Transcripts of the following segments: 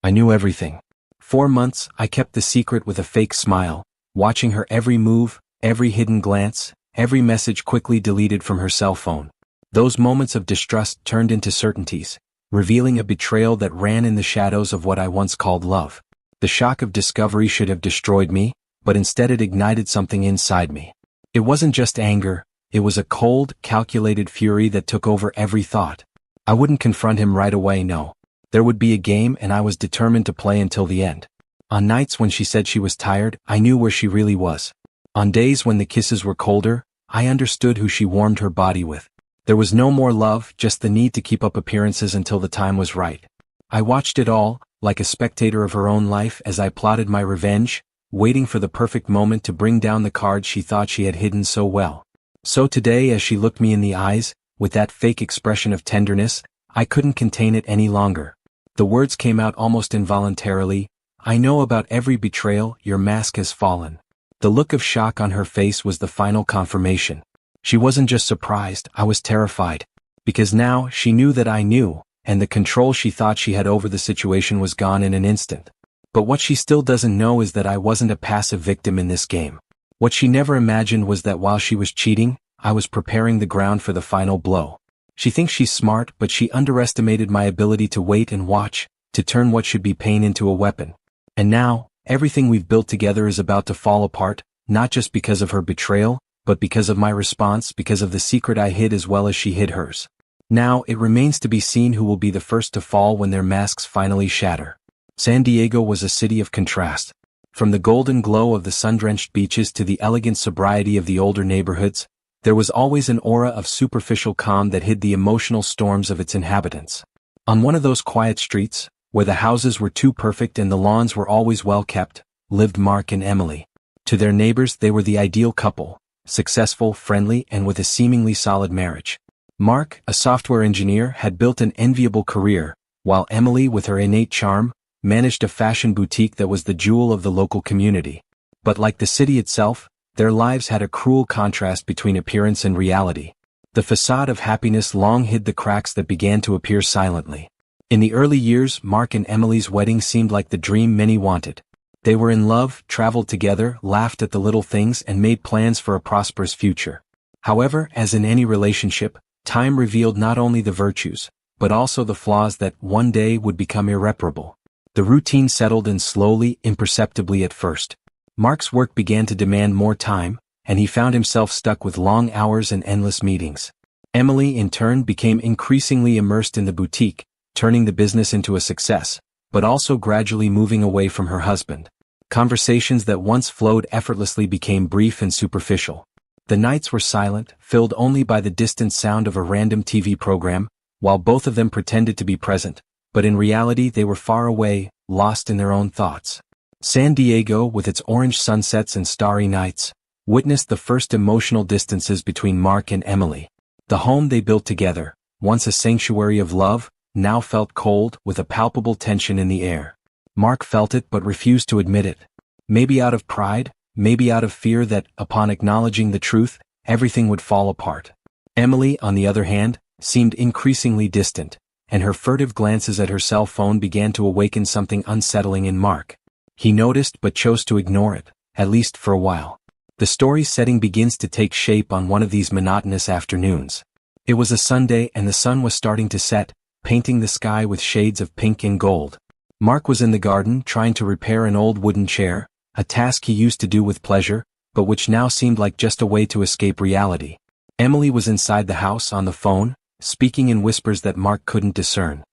I knew everything. 4 months, I kept the secret with a fake smile, watching her every move, every hidden glance, every message quickly deleted from her cell phone. Those moments of distrust turned into certainties, revealing a betrayal that ran in the shadows of what I once called love. The shock of discovery should have destroyed me, but instead it ignited something inside me. It wasn't just anger, it was a cold, calculated fury that took over every thought. I wouldn't confront him right away, no. There would be a game and I was determined to play until the end. On nights when she said she was tired, I knew where she really was. On days when the kisses were colder, I understood who she warmed her body with. There was no more love, just the need to keep up appearances until the time was right. I watched it all, like a spectator of her own life as I plotted my revenge, waiting for the perfect moment to bring down the cards she thought she had hidden so well. So today, as she looked me in the eyes, with that fake expression of tenderness, I couldn't contain it any longer. The words came out almost involuntarily. I know about every betrayal, your mask has fallen. The look of shock on her face was the final confirmation. She wasn't just surprised, I was terrified. Because now, she knew that I knew, and the control she thought she had over the situation was gone in an instant. But what she still doesn't know is that I wasn't a passive victim in this game. What she never imagined was that while she was cheating, I was preparing the ground for the final blow. She thinks she's smart, but she underestimated my ability to wait and watch, to turn what should be pain into a weapon. And now, everything we've built together is about to fall apart, not just because of her betrayal, but because of my response, because of the secret I hid as well as she hid hers. Now, it remains to be seen who will be the first to fall when their masks finally shatter. San Diego was a city of contrast. From the golden glow of the sun-drenched beaches to the elegant sobriety of the older neighborhoods, there was always an aura of superficial calm that hid the emotional storms of its inhabitants. On one of those quiet streets, where the houses were too perfect and the lawns were always well kept, lived Mark and Emily. To their neighbors, they were the ideal couple, successful, friendly, and with a seemingly solid marriage. Mark, a software engineer, had built an enviable career, while Emily, with her innate charm, managed a fashion boutique that was the jewel of the local community. But like the city itself, their lives had a cruel contrast between appearance and reality. The facade of happiness long hid the cracks that began to appear silently. In the early years, Mark and Emily's wedding seemed like the dream many wanted. They were in love, traveled together, laughed at the little things, and made plans for a prosperous future. However, as in any relationship, time revealed not only the virtues, but also the flaws that one day would become irreparable. The routine settled in slowly, imperceptibly at first. Mark's work began to demand more time, and he found himself stuck with long hours and endless meetings. Emily, in turn, became increasingly immersed in the boutique, turning the business into a success, but also gradually moving away from her husband. Conversations that once flowed effortlessly became brief and superficial. The nights were silent, filled only by the distant sound of a random TV program, while both of them pretended to be present, but in reality they were far away, lost in their own thoughts. San Diego, with its orange sunsets and starry nights, witnessed the first emotional distances between Mark and Emily. The home they built together, once a sanctuary of love, now felt cold, with a palpable tension in the air. Mark felt it but refused to admit it. Maybe out of pride, maybe out of fear that, upon acknowledging the truth, everything would fall apart. Emily, on the other hand, seemed increasingly distant, and her furtive glances at her cell phone began to awaken something unsettling in Mark. He noticed but chose to ignore it, at least for a while. The story's setting begins to take shape on one of these monotonous afternoons. It was a Sunday and the sun was starting to set, painting the sky with shades of pink and gold. Mark was in the garden trying to repair an old wooden chair, a task he used to do with pleasure, but which now seemed like just a way to escape reality. Emily was inside the house on the phone, speaking in whispers that Mark couldn't discern.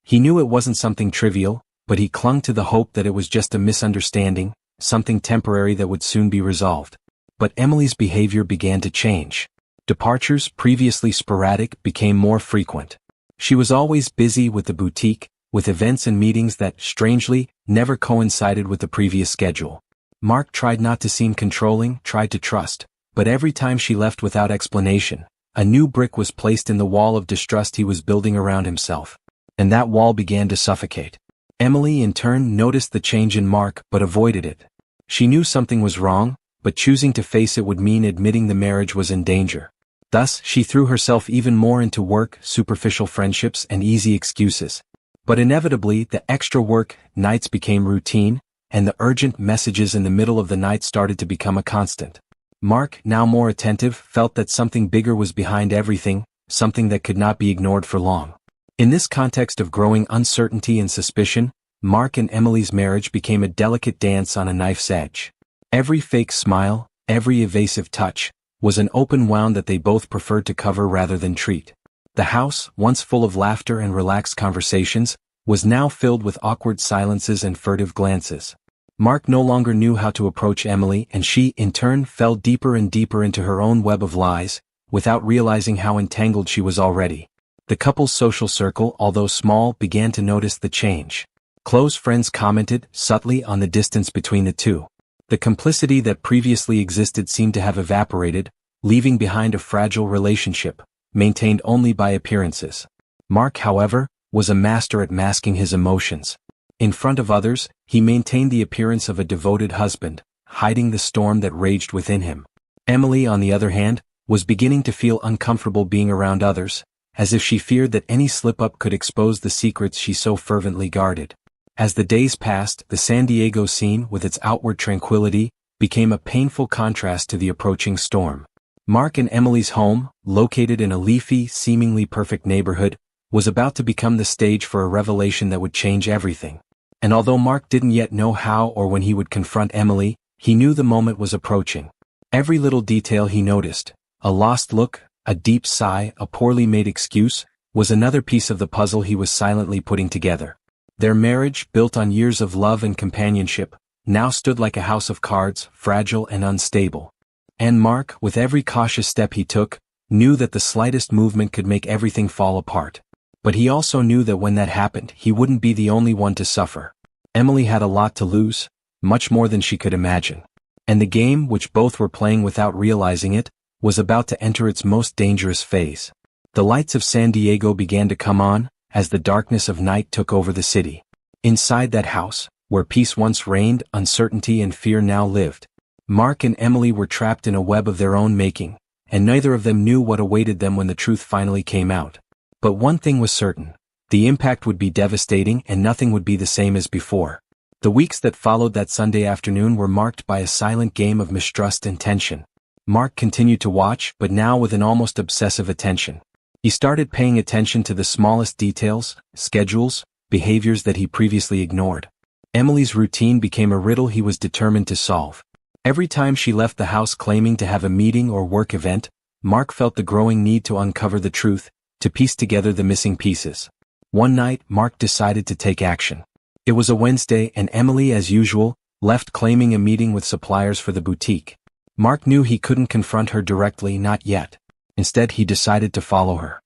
He knew it wasn't something trivial, but he clung to the hope that it was just a misunderstanding, something temporary that would soon be resolved. But Emily's behavior began to change. Departures, previously sporadic, became more frequent. She was always busy with the boutique, with events and meetings that, strangely, never coincided with the previous schedule. Mark tried not to seem controlling, tried to trust, but every time she left without explanation, a new brick was placed in the wall of distrust he was building around himself. And that wall began to suffocate. Emily, in turn, noticed the change in Mark but avoided it. She knew something was wrong, but choosing to face it would mean admitting the marriage was in danger. Thus, she threw herself even more into work, superficial friendships, and easy excuses. But inevitably, the extra work nights became routine, and the urgent messages in the middle of the night started to become a constant. Mark, now more attentive, felt that something bigger was behind everything, something that could not be ignored for long. In this context of growing uncertainty and suspicion, Mark and Emily's marriage became a delicate dance on a knife's edge. Every fake smile, every evasive touch, was an open wound that they both preferred to cover rather than treat. The house, once full of laughter and relaxed conversations, was now filled with awkward silences and furtive glances. Mark no longer knew how to approach Emily, and she, in turn, fell deeper and deeper into her own web of lies, without realizing how entangled she was already. The couple's social circle, although small, began to notice the change. Close friends commented, subtly, on the distance between the two. The complicity that previously existed seemed to have evaporated, leaving behind a fragile relationship, maintained only by appearances. Mark, however, was a master at masking his emotions. In front of others, he maintained the appearance of a devoted husband, hiding the storm that raged within him. Emily, on the other hand, was beginning to feel uncomfortable being around others, as if she feared that any slip-up could expose the secrets she so fervently guarded. As the days passed, the San Diego scene, with its outward tranquility, became a painful contrast to the approaching storm. Mark and Emily's home, located in a leafy, seemingly perfect neighborhood, was about to become the stage for a revelation that would change everything. And although Mark didn't yet know how or when he would confront Emily, he knew the moment was approaching. Every little detail he noticed, a lost look, a deep sigh, a poorly made excuse, was another piece of the puzzle he was silently putting together. Their marriage, built on years of love and companionship, now stood like a house of cards, fragile and unstable. And Mark, with every cautious step he took, knew that the slightest movement could make everything fall apart. But he also knew that when that happened, he wouldn't be the only one to suffer. Emily had a lot to lose, much more than she could imagine. And the game, which both were playing without realizing it, was about to enter its most dangerous phase. The lights of San Diego began to come on, as the darkness of night took over the city. Inside that house, where peace once reigned, uncertainty and fear now lived. Mark and Emily were trapped in a web of their own making, and neither of them knew what awaited them when the truth finally came out. But one thing was certain: the impact would be devastating and nothing would be the same as before. The weeks that followed that Sunday afternoon were marked by a silent game of mistrust and tension. Mark continued to watch, but now with an almost obsessive attention. He started paying attention to the smallest details, schedules, behaviors that he previously ignored. Emily's routine became a riddle he was determined to solve. Every time she left the house claiming to have a meeting or work event, Mark felt the growing need to uncover the truth, to piece together the missing pieces. One night, Mark decided to take action. It was a Wednesday and Emily, as usual, left claiming a meeting with suppliers for the boutique. Mark knew he couldn't confront her directly, not yet. Instead, he decided to follow her.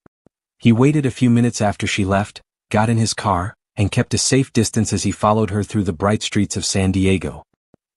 He waited a few minutes after she left, got in his car, and kept a safe distance as he followed her through the bright streets of San Diego.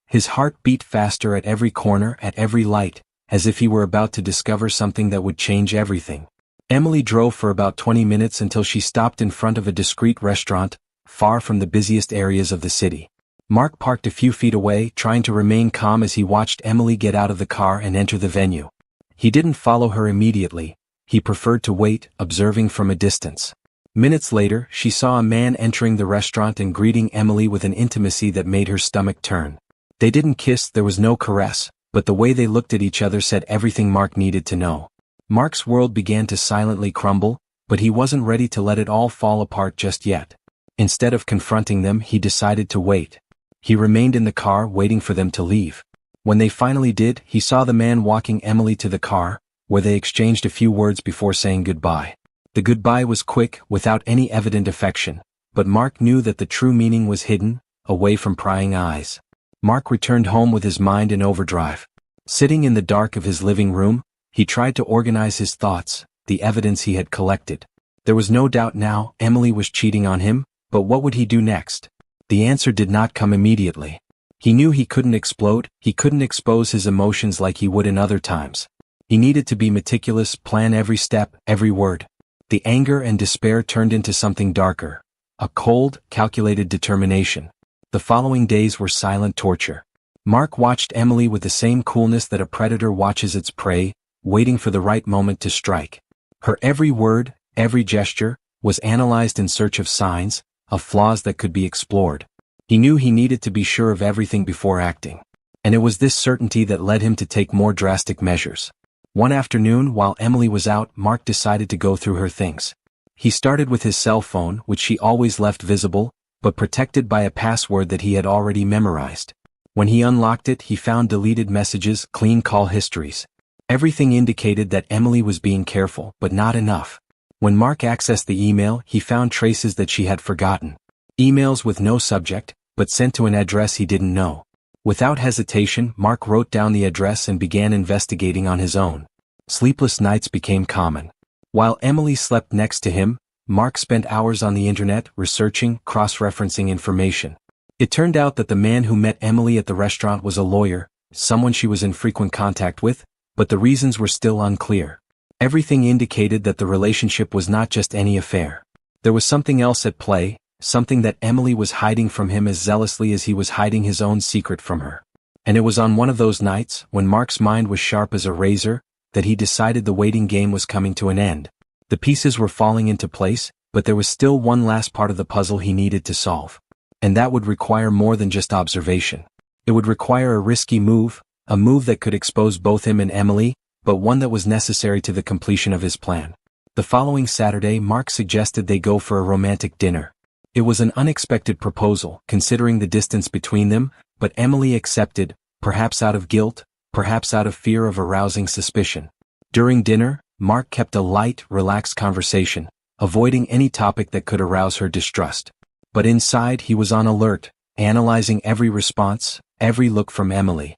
His heart beat faster at every corner, at every light, as if he were about to discover something that would change everything. Emily drove for about 20 minutes until she stopped in front of a discreet restaurant, far from the busiest areas of the city. Mark parked a few feet away, trying to remain calm as he watched Emily get out of the car and enter the venue. He didn't follow her immediately. He preferred to wait, observing from a distance. Minutes later, she saw a man entering the restaurant and greeting Emily with an intimacy that made her stomach turn. They didn't kiss, there was no caress, but the way they looked at each other said everything Mark needed to know. Mark's world began to silently crumble, but he wasn't ready to let it all fall apart just yet. Instead of confronting them, he decided to wait. He remained in the car, waiting for them to leave. When they finally did, he saw the man walking Emily to the car, where they exchanged a few words before saying goodbye. The goodbye was quick, without any evident affection, but Mark knew that the true meaning was hidden, away from prying eyes. Mark returned home with his mind in overdrive. Sitting in the dark of his living room, he tried to organize his thoughts, the evidence he had collected. There was no doubt now, Emily was cheating on him, but what would he do next? The answer did not come immediately. He knew he couldn't explode, he couldn't expose his emotions like he would in other times. He needed to be meticulous, plan every step, every word. The anger and despair turned into something darker, a cold, calculated determination. The following days were silent torture. Mark watched Emily with the same coolness that a predator watches its prey, waiting for the right moment to strike. Her every word, every gesture, was analyzed in search of signs, of flaws that could be explored. He knew he needed to be sure of everything before acting. And it was this certainty that led him to take more drastic measures. One afternoon, while Emily was out, Mark decided to go through her things. He started with his cell phone, which she always left visible, but protected by a password that he had already memorized. When he unlocked it, he found deleted messages, clean call histories. Everything indicated that Emily was being careful, but not enough. When Mark accessed the email, he found traces that she had forgotten. Emails with no subject, but sent to an address he didn't know. Without hesitation, Mark wrote down the address and began investigating on his own. Sleepless nights became common. While Emily slept next to him, Mark spent hours on the internet researching, cross-referencing information. It turned out that the man who met Emily at the restaurant was a lawyer, someone she was in frequent contact with, but the reasons were still unclear. Everything indicated that the relationship was not just any affair. There was something else at play, something that Emily was hiding from him as zealously as he was hiding his own secret from her. And it was on one of those nights, when Mark's mind was sharp as a razor, that he decided the waiting game was coming to an end. The pieces were falling into place, but there was still one last part of the puzzle he needed to solve. And that would require more than just observation. It would require a risky move, a move that could expose both him and Emily, but one that was necessary to the completion of his plan. The following Saturday, Mark suggested they go for a romantic dinner. It was an unexpected proposal, considering the distance between them, but Emily accepted, perhaps out of guilt, perhaps out of fear of arousing suspicion. During dinner, Mark kept a light, relaxed conversation, avoiding any topic that could arouse her distrust. But inside he was on alert, analyzing every response, every look from Emily.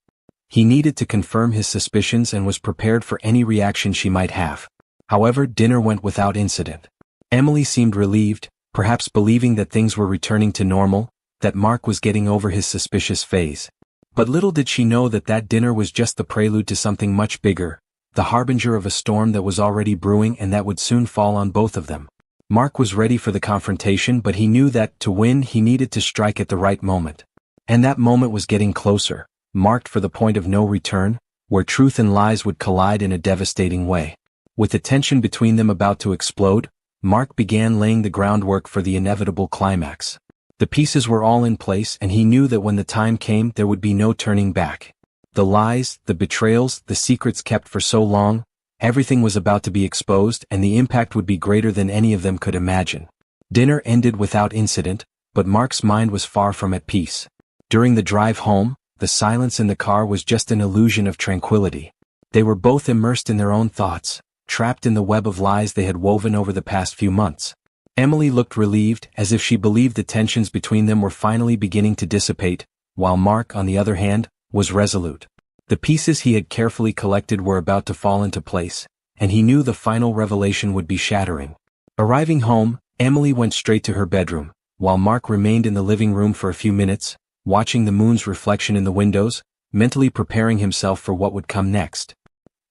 He needed to confirm his suspicions and was prepared for any reaction she might have. However, dinner went without incident. Emily seemed relieved, perhaps believing that things were returning to normal, that Mark was getting over his suspicious phase. But little did she know that that dinner was just the prelude to something much bigger, the harbinger of a storm that was already brewing and that would soon fall on both of them. Mark was ready for the confrontation, but he knew that, to win, he needed to strike at the right moment. And that moment was getting closer, marked for the point of no return, where truth and lies would collide in a devastating way. With the tension between them about to explode, Mark began laying the groundwork for the inevitable climax. The pieces were all in place, and he knew that when the time came there would be no turning back. The lies, the betrayals, the secrets kept for so long, everything was about to be exposed, and the impact would be greater than any of them could imagine. Dinner ended without incident, but Mark's mind was far from at peace. During the drive home, the silence in the car was just an illusion of tranquility. They were both immersed in their own thoughts, trapped in the web of lies they had woven over the past few months. Emily looked relieved, as if she believed the tensions between them were finally beginning to dissipate, while Mark, on the other hand, was resolute. The pieces he had carefully collected were about to fall into place, and he knew the final revelation would be shattering. Arriving home, Emily went straight to her bedroom, while Mark remained in the living room for a few minutes, watching the moon's reflection in the windows, mentally preparing himself for what would come next.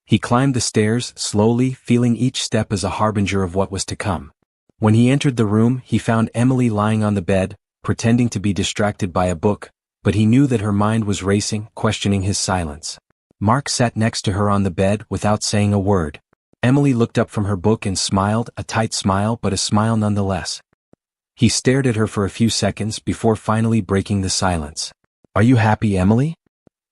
He climbed the stairs, slowly, feeling each step as a harbinger of what was to come. When he entered the room, he found Emily lying on the bed, pretending to be distracted by a book, but he knew that her mind was racing, questioning his silence. Mark sat next to her on the bed without saying a word. Emily looked up from her book and smiled, a tight smile but a smile nonetheless. He stared at her for a few seconds before finally breaking the silence. "Are you happy, Emily?"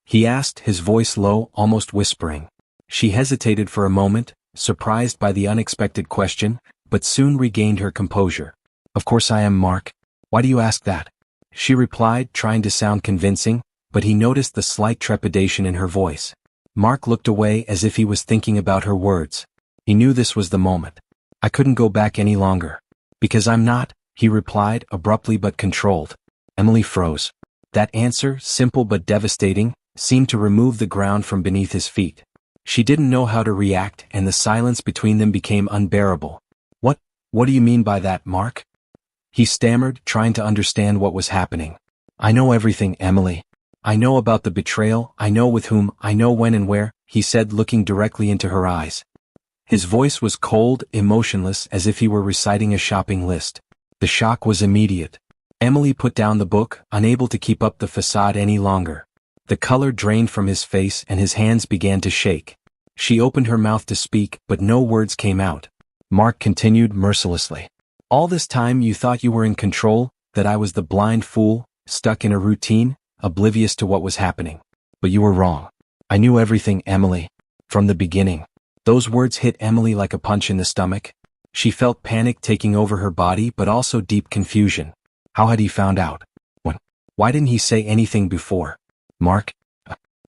he asked, his voice low, almost whispering. She hesitated for a moment, surprised by the unexpected question, but soon regained her composure. "Of course I am, Mark. Why do you ask that?" she replied, trying to sound convincing, but he noticed the slight trepidation in her voice. Mark looked away as if he was thinking about her words. He knew this was the moment. "I couldn't go back any longer." "Because I'm not," he replied, abruptly but controlled. Emily froze. That answer, simple but devastating, seemed to remove the ground from beneath his feet. She didn't know how to react, and the silence between them became unbearable. What do you mean by that, Mark?" he stammered, trying to understand what was happening. "I know everything, Emily. I know about the betrayal, I know with whom, I know when and where," he said, looking directly into her eyes. His voice was cold, emotionless, as if he were reciting a shopping list. The shock was immediate. Emily put down the book, unable to keep up the facade any longer. The color drained from his face and his hands began to shake. She opened her mouth to speak, but no words came out. Mark continued mercilessly. "All this time you thought you were in control, that I was the blind fool, stuck in a routine, oblivious to what was happening. But you were wrong. I knew everything, Emily. From the beginning. Those words hit Emily like a punch in the stomach. She felt panic taking over her body but also deep confusion. How had he found out? When? Why didn't he say anything before? Mark?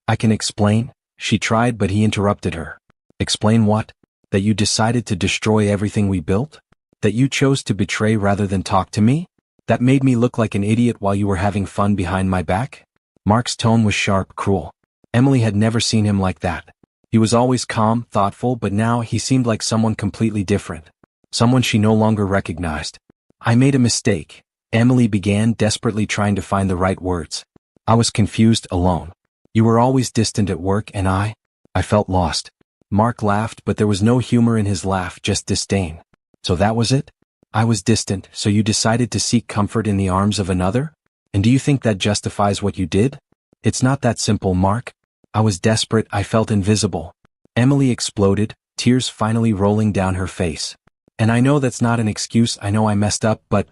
I can explain, she tried but he interrupted her. Explain what? That you decided to destroy everything we built? That you chose to betray rather than talk to me? That made me look like an idiot while you were having fun behind my back? Mark's tone was sharp, cruel. Emily had never seen him like that. He was always calm, thoughtful, but now he seemed like someone completely different. Someone she no longer recognized. I made a mistake, Emily began, desperately trying to find the right words. I was confused, alone. You were always distant at work and I felt lost. Mark laughed, but there was no humor in his laugh, just disdain. So that was it? I was distant, so you decided to seek comfort in the arms of another? And do you think that justifies what you did? It's not that simple, Mark. I was desperate, I felt invisible. Emily exploded, tears finally rolling down her face. And I know that's not an excuse, I know I messed up, but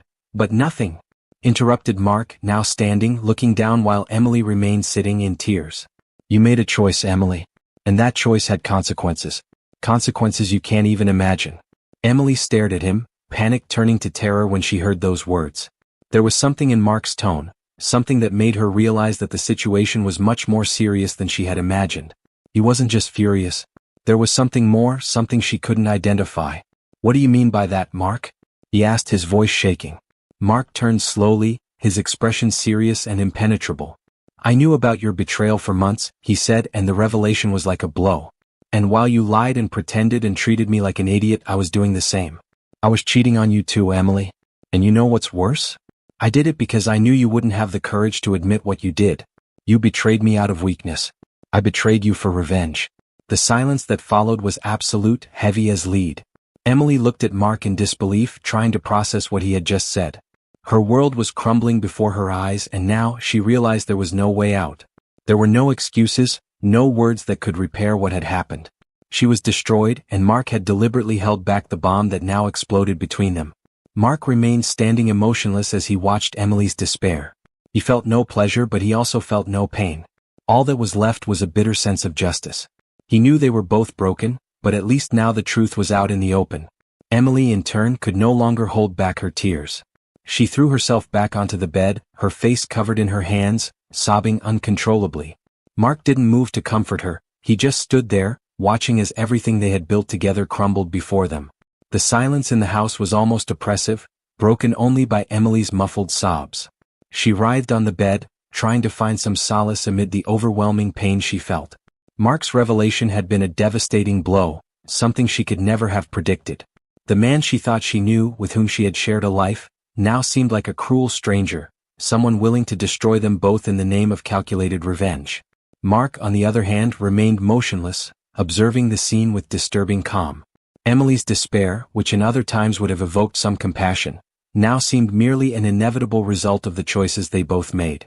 nothing. Interrupted Mark, now standing, looking down while Emily remained sitting in tears. You made a choice, Emily. And that choice had consequences. Consequences you can't even imagine. Emily stared at him, panic turning to terror when she heard those words. There was something in Mark's tone, something that made her realize that the situation was much more serious than she had imagined. He wasn't just furious. There was something more, something she couldn't identify. What do you mean by that, Mark? He asked, his voice shaking. Mark turned slowly, his expression serious and impenetrable. I knew about your betrayal for months, he said, and the revelation was like a blow. And while you lied and pretended and treated me like an idiot, I was doing the same. I was cheating on you too, Emily. And you know what's worse? I did it because I knew you wouldn't have the courage to admit what you did. You betrayed me out of weakness. I betrayed you for revenge. The silence that followed was absolute, heavy as lead. Emily looked at Mark in disbelief, trying to process what he had just said. Her world was crumbling before her eyes, and now she realized there was no way out. There were no excuses, no words that could repair what had happened. She was destroyed, and Mark had deliberately held back the bomb that now exploded between them. Mark remained standing emotionless as he watched Emily's despair. He felt no pleasure, but he also felt no pain. All that was left was a bitter sense of justice. He knew they were both broken, but at least now the truth was out in the open. Emily, in turn, could no longer hold back her tears. She threw herself back onto the bed, her face covered in her hands, sobbing uncontrollably. Mark didn't move to comfort her, he just stood there, watching as everything they had built together crumbled before them. The silence in the house was almost oppressive, broken only by Emily's muffled sobs. She writhed on the bed, trying to find some solace amid the overwhelming pain she felt. Mark's revelation had been a devastating blow, something she could never have predicted. The man she thought she knew, with whom she had shared a life, now seemed like a cruel stranger, someone willing to destroy them both in the name of calculated revenge. Mark, on the other hand, remained motionless, observing the scene with disturbing calm. Emily's despair, which in other times would have evoked some compassion, now seemed merely an inevitable result of the choices they both made.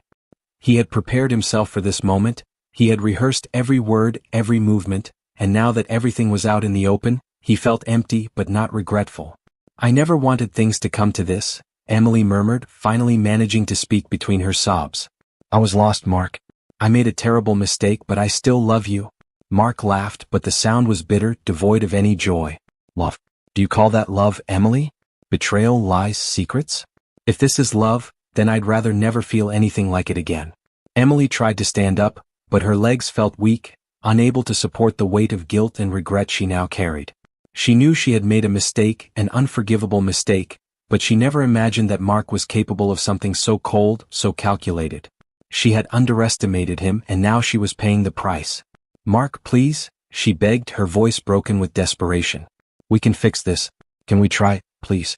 He had prepared himself for this moment, he had rehearsed every word, every movement, and now that everything was out in the open, he felt empty but not regretful. I never wanted things to come to this, Emily murmured, finally managing to speak between her sobs. I was lost, Mark. I made a terrible mistake, but I still love you. Mark laughed, but the sound was bitter, devoid of any joy. Love? Do you call that love, Emily? Betrayal, lies, secrets? If this is love, then I'd rather never feel anything like it again. Emily tried to stand up, but her legs felt weak, unable to support the weight of guilt and regret she now carried. She knew she had made a mistake, an unforgivable mistake, but she never imagined that Mark was capable of something so cold, so calculated. She had underestimated him, and now she was paying the price. Mark, please, she begged, her voice broken with desperation. We can fix this. Can we try, please?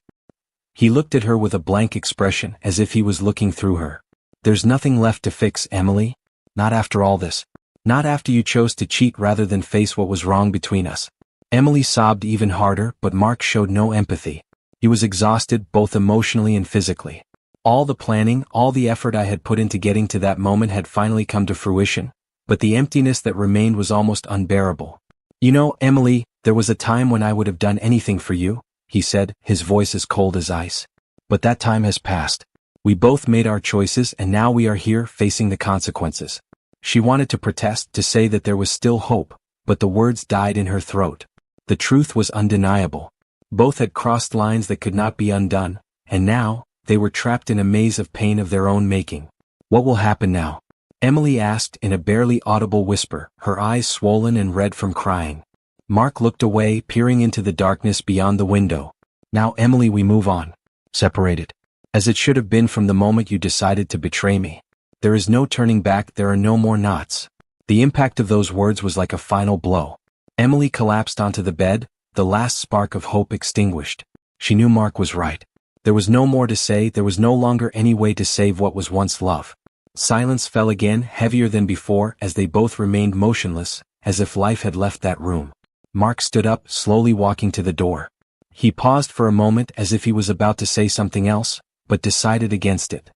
He looked at her with a blank expression, as if he was looking through her. There's nothing left to fix, Emily. Not after all this. Not after you chose to cheat rather than face what was wrong between us. Emily sobbed even harder, but Mark showed no empathy. He was exhausted, both emotionally and physically. All the planning, all the effort I had put into getting to that moment had finally come to fruition, but the emptiness that remained was almost unbearable. You know, Emily, there was a time when I would have done anything for you, he said, his voice as cold as ice. But that time has passed. We both made our choices and now we are here facing the consequences. She wanted to protest, to say that there was still hope, but the words died in her throat. The truth was undeniable. Both had crossed lines that could not be undone, and now, they were trapped in a maze of pain of their own making. What will happen now? Emily asked in a barely audible whisper, her eyes swollen and red from crying. Mark looked away, peering into the darkness beyond the window. Now, Emily, we move on. Separated. As it should have been from the moment you decided to betray me. There is no turning back, there are no more knots. The impact of those words was like a final blow. Emily collapsed onto the bed, the last spark of hope extinguished. She knew Mark was right. There was no more to say, there was no longer any way to save what was once love. Silence fell again, heavier than before, as they both remained motionless, as if life had left that room. Mark stood up, slowly walking to the door. He paused for a moment as if he was about to say something else, but decided against it.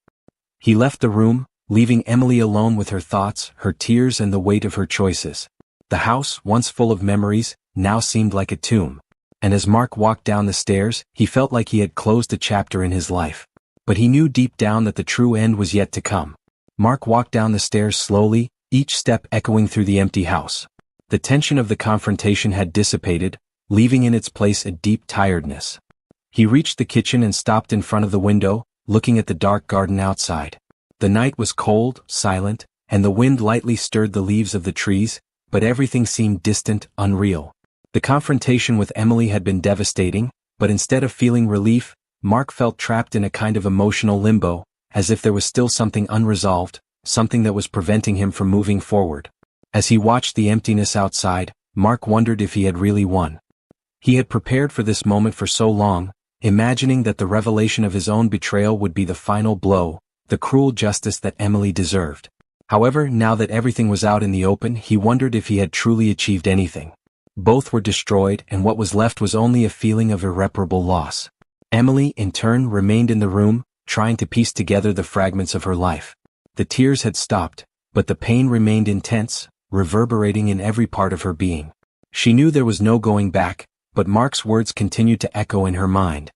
He left the room, leaving Emily alone with her thoughts, her tears and the weight of her choices. The house, once full of memories, now seemed like a tomb. And as Mark walked down the stairs, he felt like he had closed a chapter in his life. But he knew deep down that the true end was yet to come. Mark walked down the stairs slowly, each step echoing through the empty house. The tension of the confrontation had dissipated, leaving in its place a deep tiredness. He reached the kitchen and stopped in front of the window, looking at the dark garden outside. The night was cold, silent, and the wind lightly stirred the leaves of the trees, but everything seemed distant, unreal. The confrontation with Emily had been devastating, but instead of feeling relief, Mark felt trapped in a kind of emotional limbo, as if there was still something unresolved, something that was preventing him from moving forward. As he watched the emptiness outside, Mark wondered if he had really won. He had prepared for this moment for so long, imagining that the revelation of his own betrayal would be the final blow, the cruel justice that Emily deserved. However, now that everything was out in the open, he wondered if he had truly achieved anything. Both were destroyed, and what was left was only a feeling of irreparable loss. Emily, in turn, remained in the room, trying to piece together the fragments of her life. The tears had stopped, but the pain remained intense, reverberating in every part of her being. She knew there was no going back, but Mark's words continued to echo in her mind.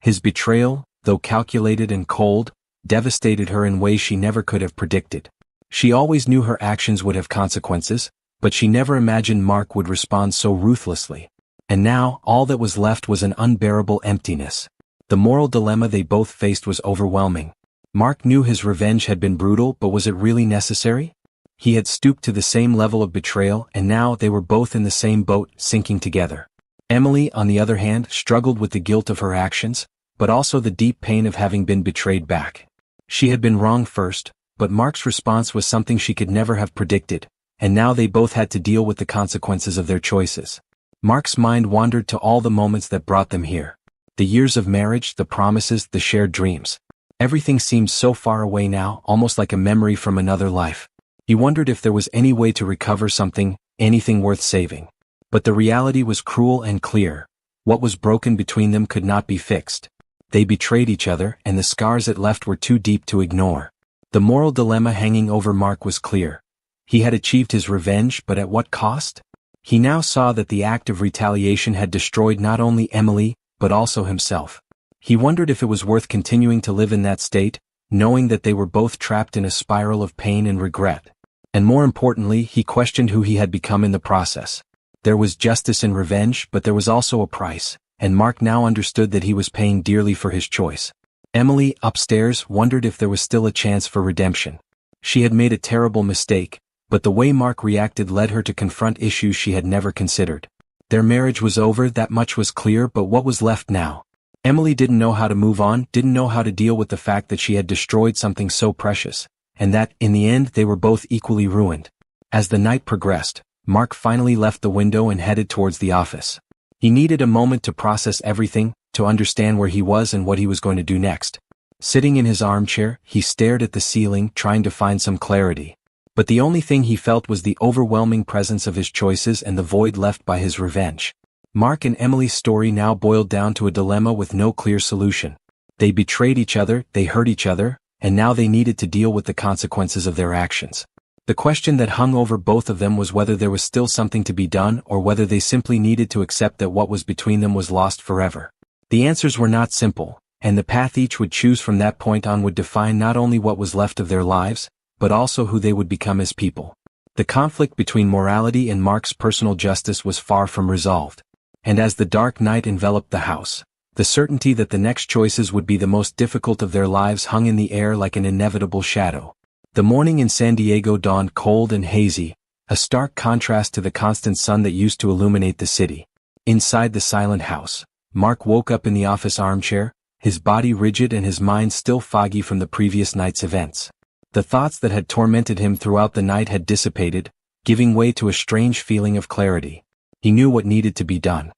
His betrayal, though calculated and cold, devastated her in ways she never could have predicted. She always knew her actions would have consequences, but she never imagined Mark would respond so ruthlessly. And now, all that was left was an unbearable emptiness. The moral dilemma they both faced was overwhelming. Mark knew his revenge had been brutal, but was it really necessary? He had stooped to the same level of betrayal, and now they were both in the same boat, sinking together. Emily, on the other hand, struggled with the guilt of her actions, but also the deep pain of having been betrayed back. She had been wrong first, but Mark's response was something she could never have predicted, and now they both had to deal with the consequences of their choices. Mark's mind wandered to all the moments that brought them here. The years of marriage, the promises, the shared dreams. Everything seemed so far away now, almost like a memory from another life. He wondered if there was any way to recover something, anything worth saving. But the reality was cruel and clear. What was broken between them could not be fixed. They betrayed each other, and the scars it left were too deep to ignore. The moral dilemma hanging over Mark was clear. He had achieved his revenge, but at what cost? He now saw that the act of retaliation had destroyed not only Emily, but also himself. He wondered if it was worth continuing to live in that state, knowing that they were both trapped in a spiral of pain and regret. And more importantly, he questioned who he had become in the process. There was justice in revenge, but there was also a price, and Mark now understood that he was paying dearly for his choice. Emily, upstairs, wondered if there was still a chance for redemption. She had made a terrible mistake, but the way Mark reacted led her to confront issues she had never considered. Their marriage was over, that much was clear, but what was left now? Emily didn't know how to move on, didn't know how to deal with the fact that she had destroyed something so precious, and that, in the end, they were both equally ruined. As the night progressed, Mark finally left the window and headed towards the office. He needed a moment to process everything, to understand where he was and what he was going to do next. Sitting in his armchair, he stared at the ceiling, trying to find some clarity. But the only thing he felt was the overwhelming presence of his choices and the void left by his revenge. Mark and Emily's story now boiled down to a dilemma with no clear solution. They betrayed each other, they hurt each other, and now they needed to deal with the consequences of their actions. The question that hung over both of them was whether there was still something to be done or whether they simply needed to accept that what was between them was lost forever. The answers were not simple, and the path each would choose from that point on would define not only what was left of their lives, but also who they would become as people. The conflict between morality and Mark's personal justice was far from resolved. And as the dark night enveloped the house, the certainty that the next choices would be the most difficult of their lives hung in the air like an inevitable shadow. The morning in San Diego dawned cold and hazy, a stark contrast to the constant sun that used to illuminate the city. Inside the silent house, Mark woke up in the office armchair, his body rigid and his mind still foggy from the previous night's events. The thoughts that had tormented him throughout the night had dissipated, giving way to a strange feeling of clarity. He knew what needed to be done.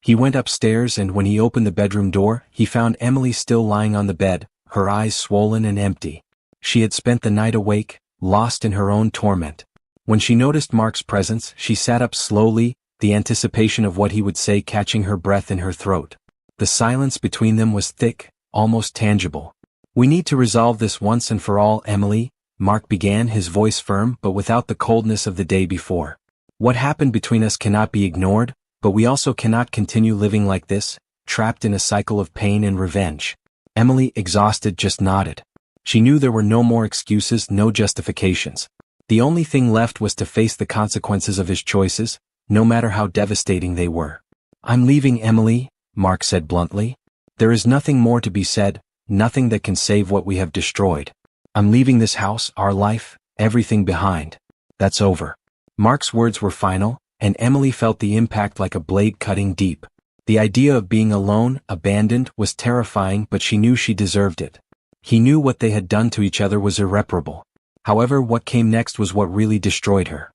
He went upstairs, and when he opened the bedroom door, he found Emily still lying on the bed, her eyes swollen and empty. She had spent the night awake, lost in her own torment. When she noticed Mark's presence, she sat up slowly, the anticipation of what he would say catching her breath in her throat. The silence between them was thick, almost tangible. "We need to resolve this once and for all, Emily," Mark began, his voice firm but without the coldness of the day before. "What happened between us cannot be ignored, but we also cannot continue living like this, trapped in a cycle of pain and revenge." Emily, exhausted, just nodded. She knew there were no more excuses, no justifications. The only thing left was to face the consequences of his choices, no matter how devastating they were. "I'm leaving, Emily," Mark said bluntly. "There is nothing more to be said, nothing that can save what we have destroyed. I'm leaving this house, our life, everything behind. That's over." Mark's words were final, and Emily felt the impact like a blade cutting deep. The idea of being alone, abandoned, was terrifying, but she knew she deserved it. He knew what they had done to each other was irreparable. However, what came next was what really destroyed her.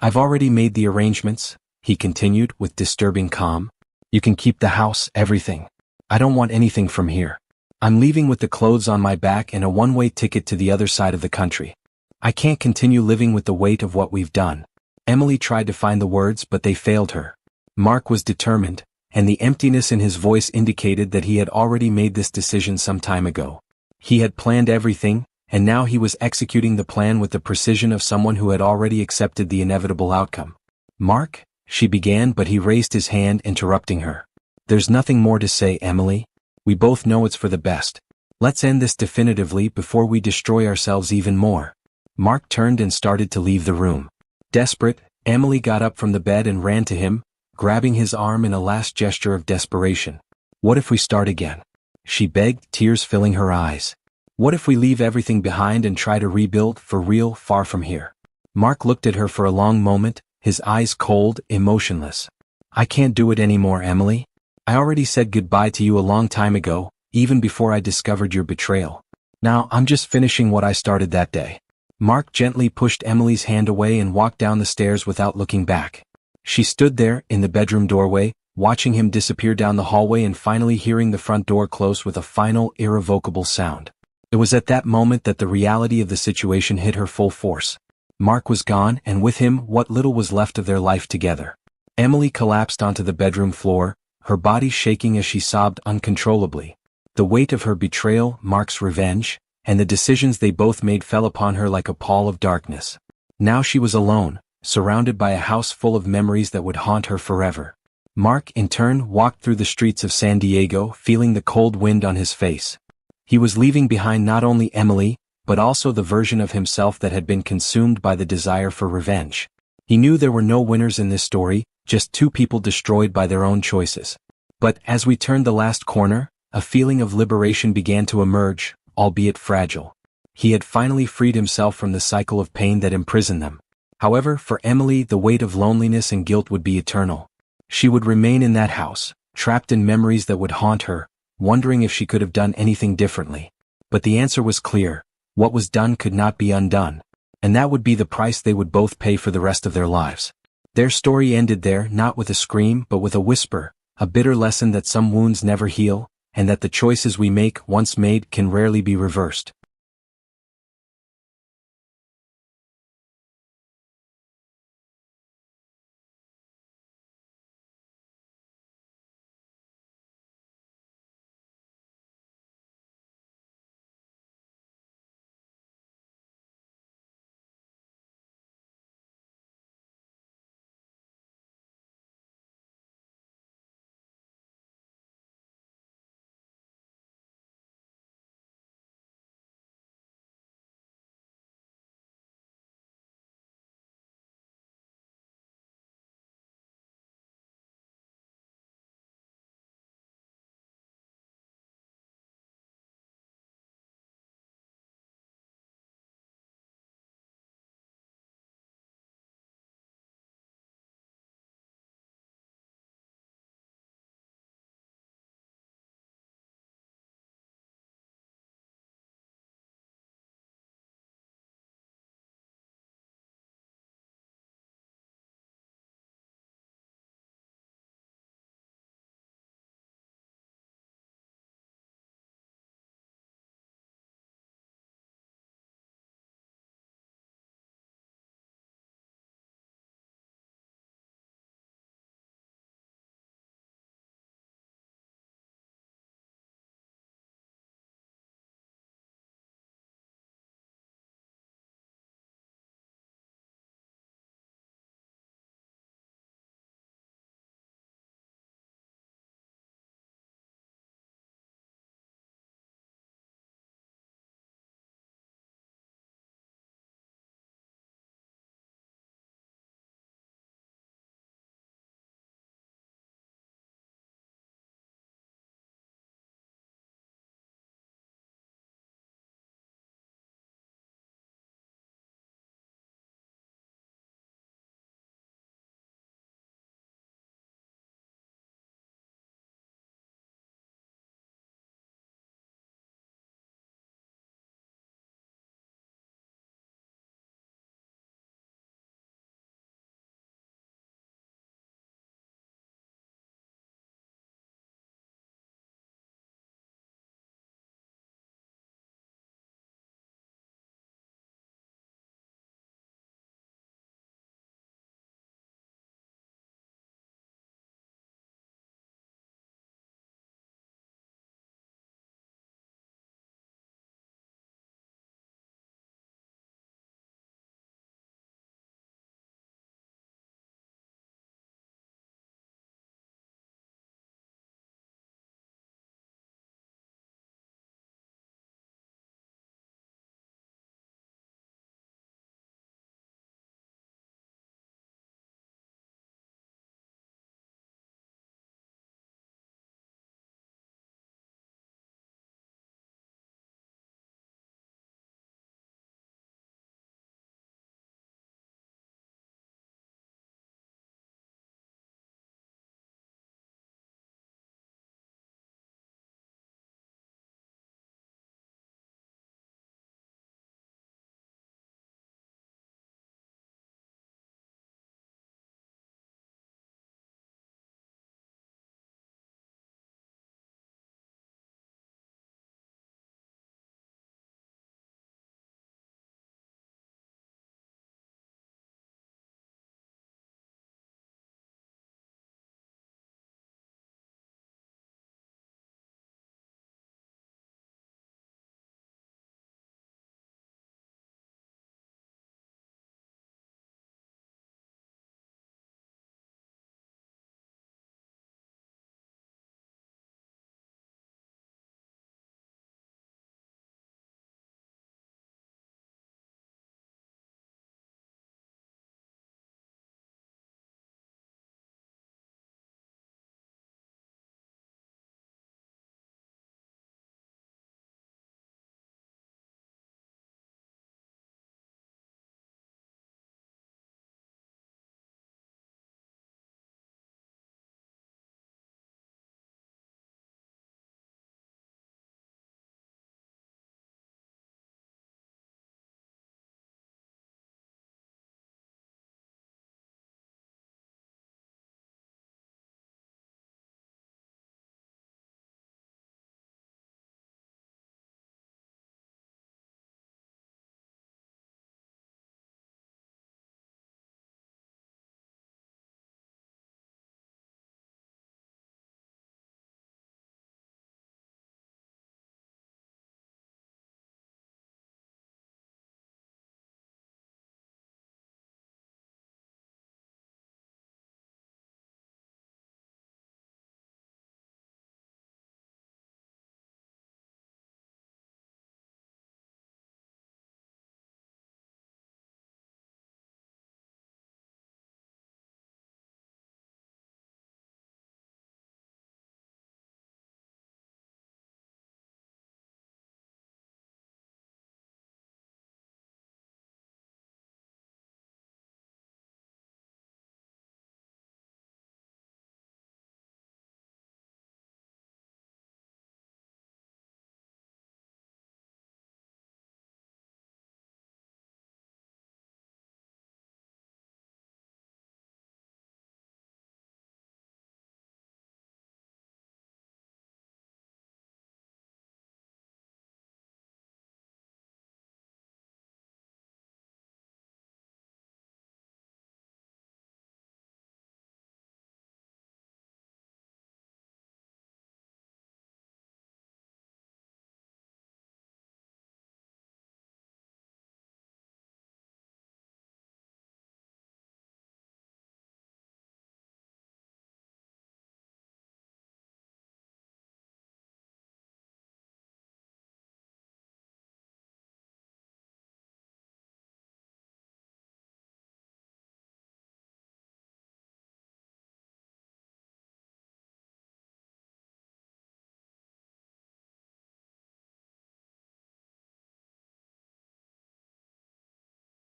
"I've already made the arrangements," he continued with disturbing calm. "You can keep the house, everything. I don't want anything from here. I'm leaving with the clothes on my back and a one-way ticket to the other side of the country. I can't continue living with the weight of what we've done." Emily tried to find the words, but they failed her. Mark was determined, and the emptiness in his voice indicated that he had already made this decision some time ago. He had planned everything, and now he was executing the plan with the precision of someone who had already accepted the inevitable outcome. "Mark," she began, but he raised his hand, interrupting her. "There's nothing more to say, Emily. We both know it's for the best. Let's end this definitively before we destroy ourselves even more." Mark turned and started to leave the room. Desperate, Emily got up from the bed and ran to him, grabbing his arm in a last gesture of desperation. "What if we start again?" she begged, tears filling her eyes. "What if we leave everything behind and try to rebuild, for real, far from here?" Mark looked at her for a long moment, his eyes cold, emotionless. "I can't do it anymore, Emily. I already said goodbye to you a long time ago, even before I discovered your betrayal. Now I'm just finishing what I started that day." Mark gently pushed Emily's hand away and walked down the stairs without looking back. She stood there, in the bedroom doorway, watching him disappear down the hallway and finally hearing the front door close with a final, irrevocable sound. It was at that moment that the reality of the situation hit her full force. Mark was gone, and with him, what little was left of their life together. Emily collapsed onto the bedroom floor, her body shaking as she sobbed uncontrollably. The weight of her betrayal, Mark's revenge, and the decisions they both made fell upon her like a pall of darkness. Now she was alone, surrounded by a house full of memories that would haunt her forever. Mark, in turn, walked through the streets of San Diego, feeling the cold wind on his face. He was leaving behind not only Emily, but also the version of himself that had been consumed by the desire for revenge. He knew there were no winners in this story, just two people destroyed by their own choices. But as we turned the last corner, a feeling of liberation began to emerge, albeit fragile. He had finally freed himself from the cycle of pain that imprisoned them. However, for Emily, the weight of loneliness and guilt would be eternal. She would remain in that house, trapped in memories that would haunt her, wondering if she could have done anything differently. But the answer was clear: what was done could not be undone. And that would be the price they would both pay for the rest of their lives. Their story ended there, not with a scream but with a whisper, a bitter lesson that some wounds never heal, and that the choices we make, once made, can rarely be reversed.